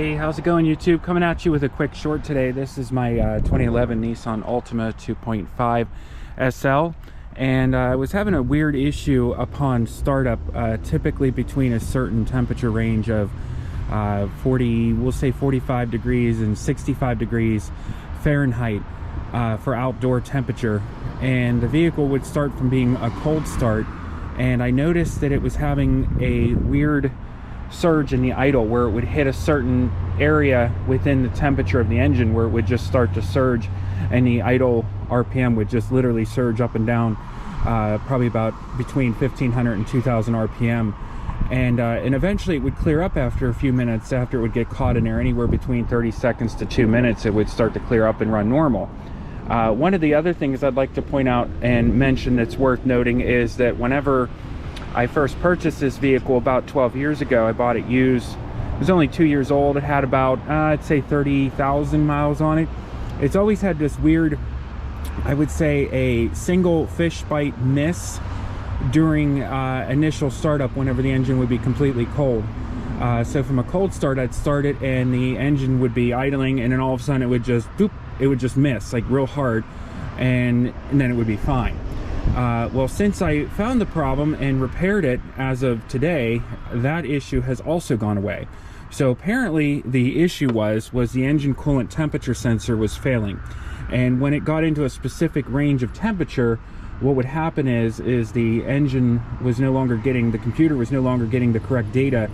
Hey, how's it going, YouTube? Coming at you with a quick short today. This is my 2011 Nissan Altima 2.5 SL, and I was having a weird issue upon startup, typically between a certain temperature range of 45 degrees and 65 degrees Fahrenheit for outdoor temperature, and the vehicle would start from being a cold start, and I noticed that it was having a weird surge in the idle where it would hit a certain area within the temperature of the engine where it would just start to surge, and the idle RPM would just literally surge up and down, probably about between 1500 and 2000 RPM, and eventually it would clear up after a few minutes. After it would get caught in there, anywhere between 30 seconds to 2 minutes, it would start to clear up and run normal. One of the other things I'd like to point out and mention that's worth noting is that whenever I first purchased this vehicle about 12 years ago, I bought it used. It was only 2 years old. It had about, I'd say 30,000 miles on it. It's always had this weird, I would say, a single fish bite miss during initial startup whenever the engine would be completely cold. So from a cold start, I'd start it and the engine would be idling, and then all of a sudden it would just, boop, it would just miss like real hard, and then it would be fine. Well, since I found the problem and repaired it as of today, that issue has also gone away. So apparently the issue was the engine coolant temperature sensor was failing, and when it got into a specific range of temperature, what would happen is the engine was no longer getting, the computer was no longer getting the correct data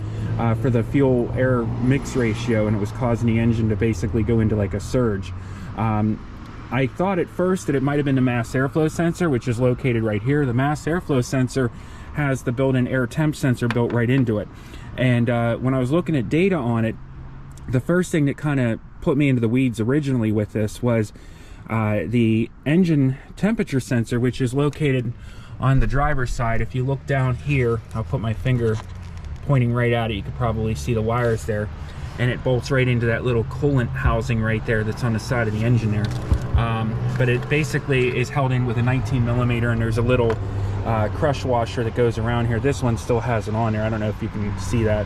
for the fuel air mix ratio, and it was causing the engine to basically go into like a surge. I thought at first that it might have been the mass airflow sensor, which is located right here. The mass airflow sensor has the built-in air temp sensor built right into it. And when I was looking at data on it, the first thing that kind of put me into the weeds originally with this was the engine temperature sensor, which is located on the driver's side. If you look down here, I'll put my finger pointing right at it. You could probably see the wires there. And it bolts right into that little coolant housing right there that's on the side of the engine there. But it basically is held in with a 19mm, and there's a little crush washer that goes around here. This one still has it on there. I don't know if you can see that,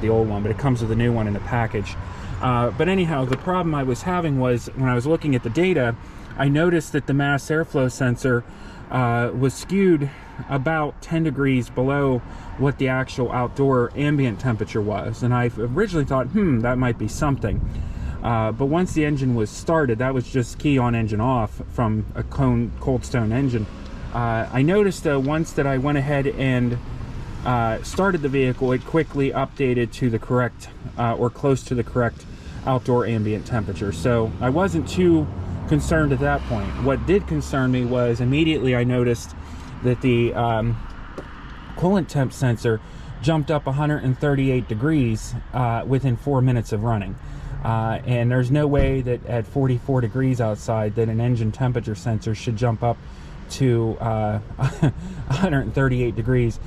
the old one, but it comes with a new one in the package. But anyhow, the problem I was having was when I was looking at the data, I noticed that the mass airflow sensor was skewed about 10 degrees below what the actual outdoor ambient temperature was, and I originally thought, that might be something, but once the engine was started, that was just key on, engine off from a cold stone engine. I noticed once that I went ahead and started the vehicle, it quickly updated to the correct or close to the correct outdoor ambient temperature, so I wasn't too concerned at that point. What did concern me was immediately I noticed that the coolant temp sensor jumped up 138 degrees within 4 minutes of running, and there's no way that at 44 degrees outside that an engine temperature sensor should jump up to 138 degrees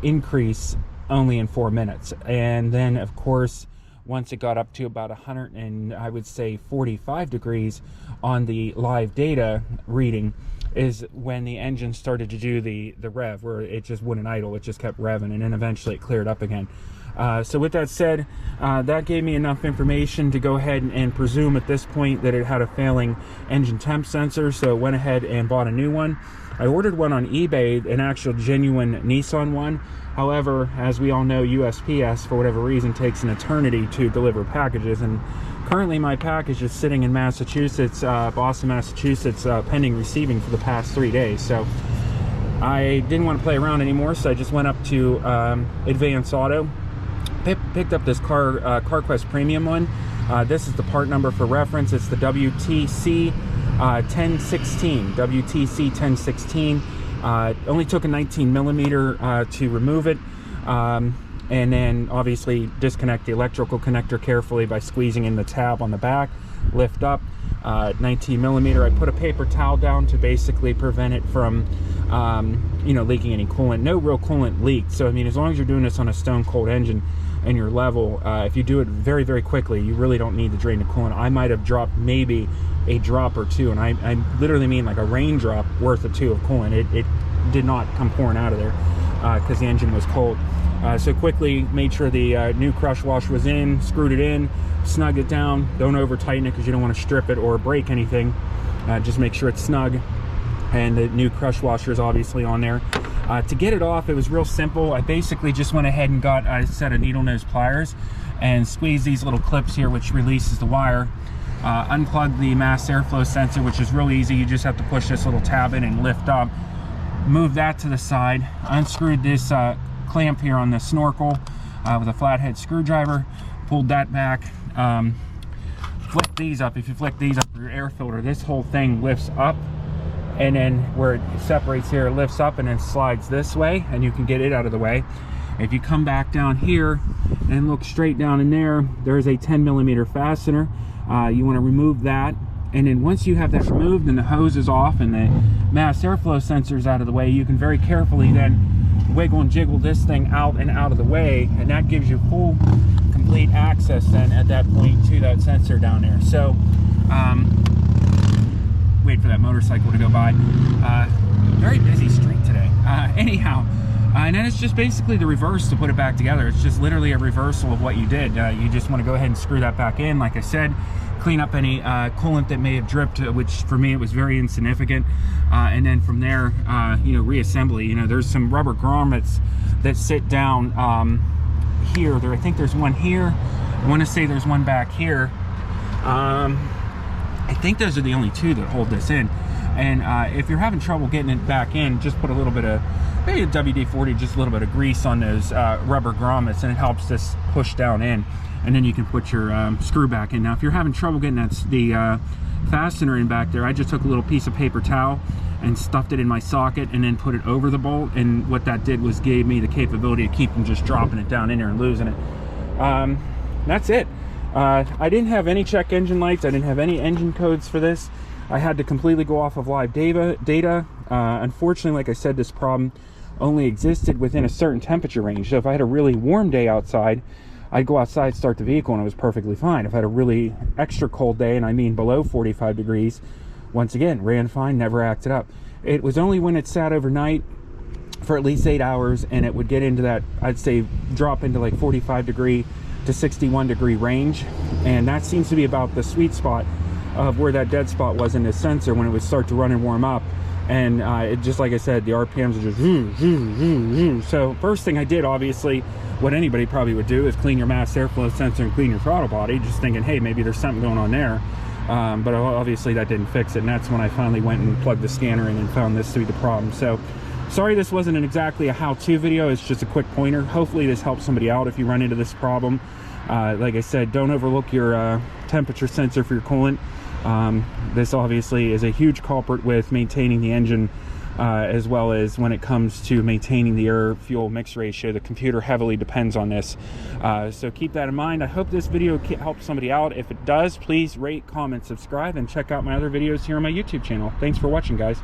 increase only in 4 minutes. And then of course once it got up to about 100 and I would say 45 degrees on the live data reading is when the engine started to do the rev, where it just wouldn't idle, it just kept revving, and then eventually it cleared up again. So with that said, that gave me enough information to go ahead and presume at this point that it had a failing engine temp sensor, so went ahead and bought a new one. I ordered one on eBay, an actual genuine Nissan one. However, as we all know, USPS, for whatever reason, takes an eternity to deliver packages, and currently my package is sitting in Massachusetts, Boston, Massachusetts, pending receiving for the past 3 days. So I didn't want to play around anymore, so I just went up to Advance Auto, picked up this CarQuest Premium one. This is the part number for reference. It's the WTC 1016. WTC 1016. Only took a 19mm to remove it, and then obviously disconnect the electrical connector carefully by squeezing in the tab on the back, lift up. 19mm. I put a paper towel down to basically prevent it from leaking any coolant. No real coolant leaked, so I mean, as long as you're doing this on a stone cold engine and you're level, if you do it very, very quickly, you really don't need to drain the coolant. I might have dropped maybe a drop or two, and I literally mean like a raindrop worth or two of coolant. It did not come pouring out of there because the engine was cold. So quickly made sure the new crush washer was in, screwed it in, snugged it down. Don't over tighten it because you don't want to strip it or break anything. Just make sure it's snug. And the new crush washer is obviously on there. To get it off, it was real simple. I basically just went ahead and got a set of needle nose pliers and squeezed these little clips here, which releases the wire. Unplug the mass airflow sensor, which is real easy. You just have to push this little tab in and lift up. Move that to the side. Unscrewed this clamp here on the snorkel with a flathead screwdriver. Pulled that back. Flick these up. If you flick these up for your air filter, this whole thing lifts up, and then where it separates here, it lifts up and then slides this way, and you can get it out of the way. If you come back down here and look straight down in there, there's a 10mm fastener. You want to remove that, and then once you have that removed and the hose is off and the mass airflow sensor is out of the way, you can very carefully then wiggle and jiggle this thing out and out of the way, and that gives you full complete access then at that point to that sensor down there. So wait for that motorcycle to go by. Very busy street today. Anyhow, and then it's just basically the reverse to put it back together. It's just literally a reversal of what you did. You just want to go ahead and screw that back in. Like I said, clean up any coolant that may have dripped, which for me it was very insignificant. And then from there, you know, reassembly. You know, there's some rubber grommets that sit down here. I think there's one here. I want to say there's one back here. I think those are the only two that hold this in. And if you're having trouble getting it back in, just put a little bit of, maybe a WD-40, just a little bit of grease on those rubber grommets, and it helps this push down in. And then you can put your screw back in. Now, if you're having trouble getting the fastener in back there, I just took a little piece of paper towel and stuffed it in my socket and then put it over the bolt. And what that did was gave me the capability to keep from just dropping it down in there and losing it. That's it. I didn't have any check engine lights. I didn't have any engine codes for this. I had to completely go off of live data. Unfortunately, like I said, this problem only existed within a certain temperature range. So if I had a really warm day outside, I'd go outside, start the vehicle, and it was perfectly fine. If I had a really extra cold day, and I mean below 45 degrees, once again, ran fine, never acted up. It was only when it sat overnight for at least 8 hours, and it would get into that, I'd say, drop into like 45 degree to 61 degree range. And that seems to be about the sweet spot of where that dead spot was in this sensor when it would start to run and warm up. And it just, like I said, the RPMs are just zoom, zoom, zoom, zoom. So first thing I did, obviously, what anybody probably would do is clean your mass airflow sensor and clean your throttle body, just thinking, hey, maybe there's something going on there. But obviously that didn't fix it, and that's when I finally went and plugged the scanner in and found this to be the problem. So sorry this wasn't exactly a how-to video. It's just a quick pointer. Hopefully this helps somebody out if you run into this problem. Like I said, don't overlook your temperature sensor for your coolant. This obviously is a huge culprit with maintaining the engine, as well as when it comes to maintaining the air-fuel mix ratio. The computer heavily depends on this. So keep that in mind. I hope this video helps somebody out. If it does, please rate, comment, subscribe, and check out my other videos here on my YouTube channel. Thanks for watching, guys.